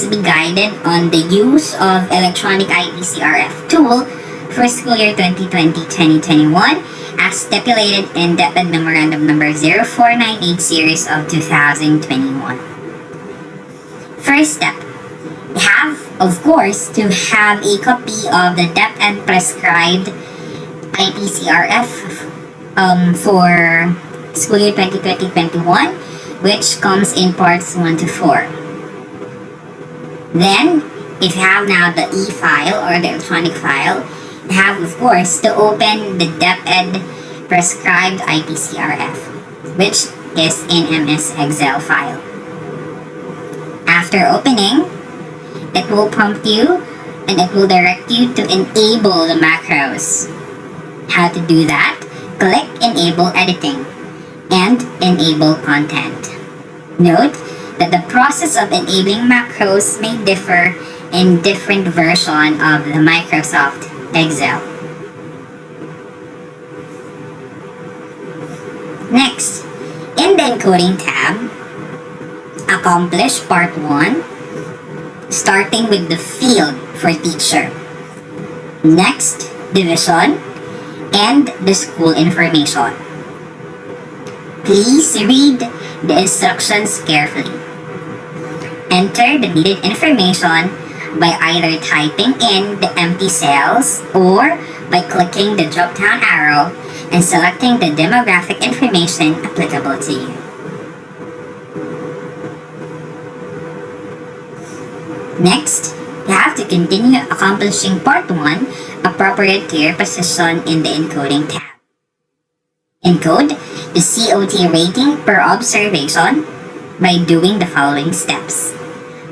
please be guided on the use of electronic e-IPCRF tool for school year 2020-2021 as stipulated in DepEd Memorandum Number 0498 Series of 2021. First step, you have, of course, to have a copy of the DepEd prescribed e-IPCRF for school year 2020-21, which comes in parts 1 to 4. Then, if you have now the e-file or the electronic file, you have, of course, to open the DepEd prescribed e-IPCRF, which is in MS Excel file. After opening, it will prompt you and it will direct you to enable the macros. How to do that? Click Enable Editing and Enable Content. Note that the process of enabling macros may differ in different version of the Microsoft Excel. Next, in the Encoding tab, accomplish Part 1, starting with the field for teacher. Next, division, and the school information. Please read the instructions carefully. Enter the needed information by either typing in the empty cells or by clicking the drop-down arrow and selecting the demographic information applicable to you. Next, you have to continue accomplishing Part 1 appropriate to your position in the Encoding tab. Encode the COT rating per observation by doing the following steps.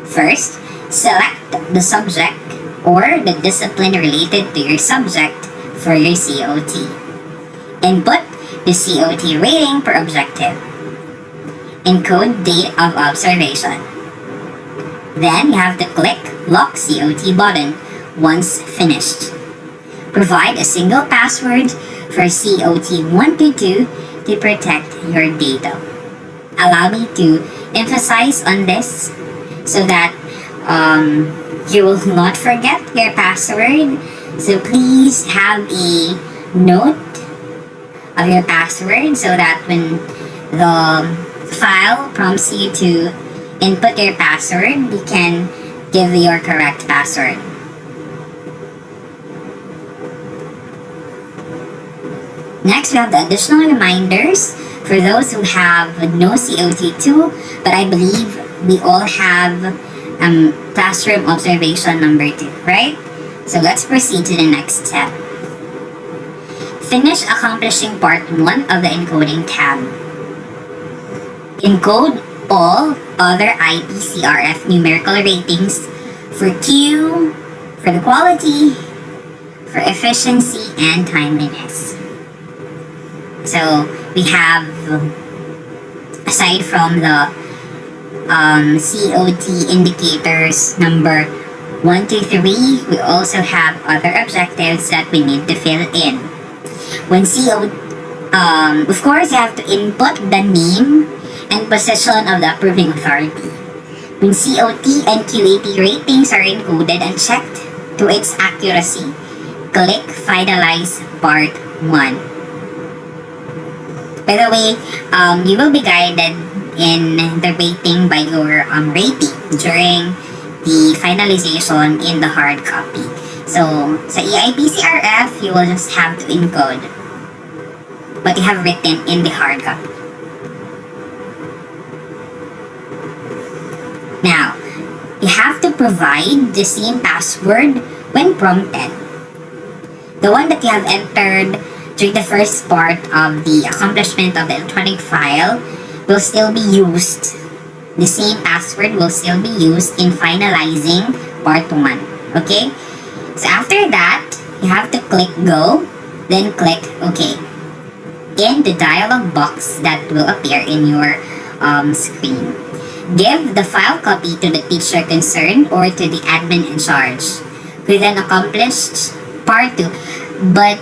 First, select the subject or the discipline related to your subject for your COT. Input the COT rating per objective. Encode date of observation. Then you have to click Lock COT button once finished. Provide a single password for COT122 to protect your data. Allow me to emphasize on this so that you will not forget your password. So please have a note of your password so that when the file prompts you to input your password, you can give your correct password. Next, we have the additional reminders for those who have no COT2, but I believe we all have classroom observation number 2, right? So let's proceed to the next step. Finish accomplishing Part 1 of the Encoding tab. Encode all other e-IPCRF numerical ratings for Q, for the quality, for efficiency, and timeliness. So we have, aside from the COT indicators number 1 to 3, we also have other objectives that we need to fill in. When of course, you have to input the name and position of the approving authority. When COT and QAT ratings are encoded and checked to its accuracy, click Finalize Part 1. By the way, you will be guided in the rating by your rating during the finalization in the hard copy. So, sa e-IPCRF, you will just have to encode what you have written in the hard copy. Now, you have to provide the same password when prompted. The one that you have entered during the first part of the accomplishment of the electronic file will still be used. The same password will still be used in finalizing Part 1. Okay? So after that, you have to click Go, then click OK. In the dialog box that will appear in your screen. Give the file copy to the teacher concerned or to the admin in charge. We then accomplished Part 2, but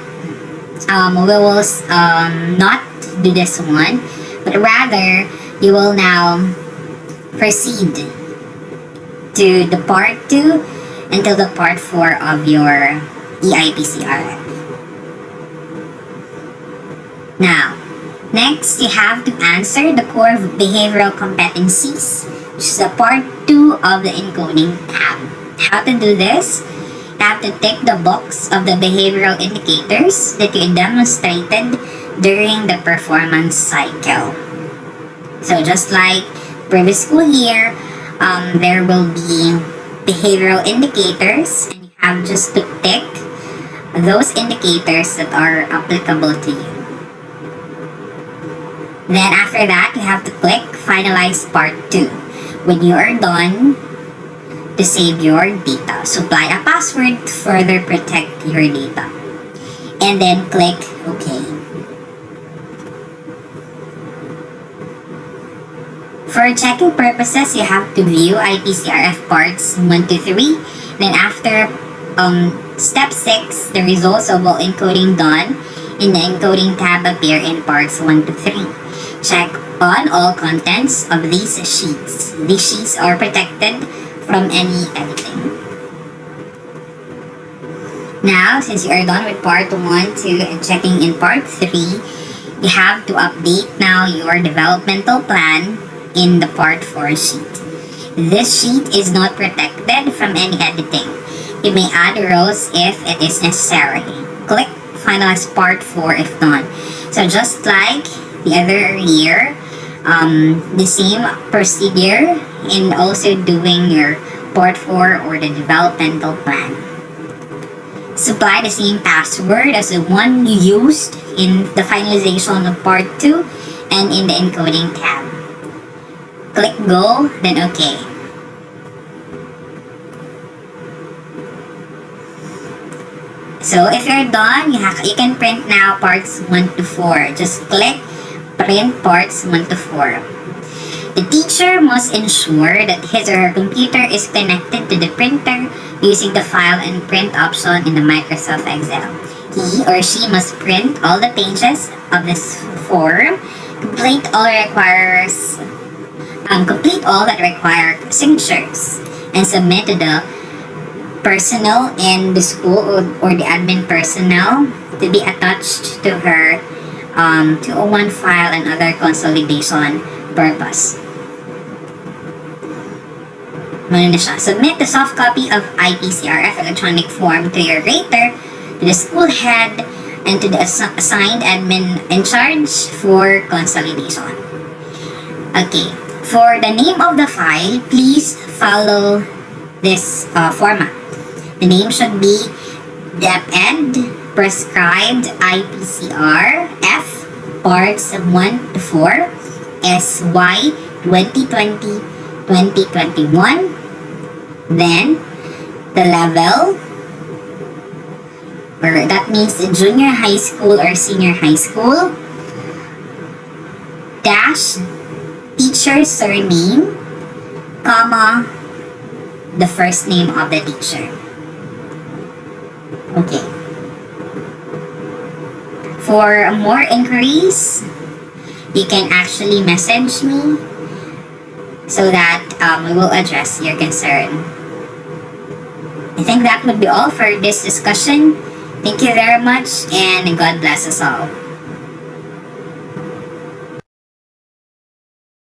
we will not do this one, but rather you will now proceed to the part 2 until the part 4 of your e-IPCRF. Now, next you have to answer the core behavioral competencies, which is the part 2 of the encoding tab. How to do this? You have to tick the box of the behavioral indicators that you demonstrated during the performance cycle. So just like previous school year, there will be behavioral indicators, and you have just to tick those indicators that are applicable to you. Then after that, you have to click finalize part 2 when you are done to save your data. Supply a password to further protect your data. And then click OK. For checking purposes, you have to view IPCRF parts 1 to 3. Then after step 6, the results of all encoding done in the encoding tab appear in parts 1 to 3. Check on all contents of these sheets. These sheets are protected from any editing. Now, since you are done with part 1, 2, and checking in part 3, you have to update now your developmental plan in the part 4 sheet. This sheet is not protected from any editing. You may add rows if it is necessary. Click finalize part 4 if done. So just like the other year, the same procedure in also doing your part 4 or the developmental plan. Supply the same password as the one you used in the finalization of part 2 and in the encoding tab. Click go, then OK. So if you're done, you can print now parts 1 to 4. Just click print parts 1 to 4. The teacher must ensure that his or her computer is connected to the printer using the file and print option in the Microsoft Excel. He or she must print all the pages of this form, complete all that require signatures, and submit to the personnel in the school or the admin personnel to be attached to her 201 file and other consolidation purpose. Submit the soft copy of IPCRF electronic form to your rater, to the school head, and to the assigned admin in charge for consolidation. Okay, for the name of the file, please follow this format. The name should be DepEd Prescribed IPCRF Parts 1 to 4 SY 2020-2021. Then the level, or that means the junior high school or senior high school, dash teacher's surname, comma, the first name of the teacher. Okay. For more inquiries, you can actually message me so that we will address your concern. I think that would be all for this discussion. Thank you very much, and God bless us all.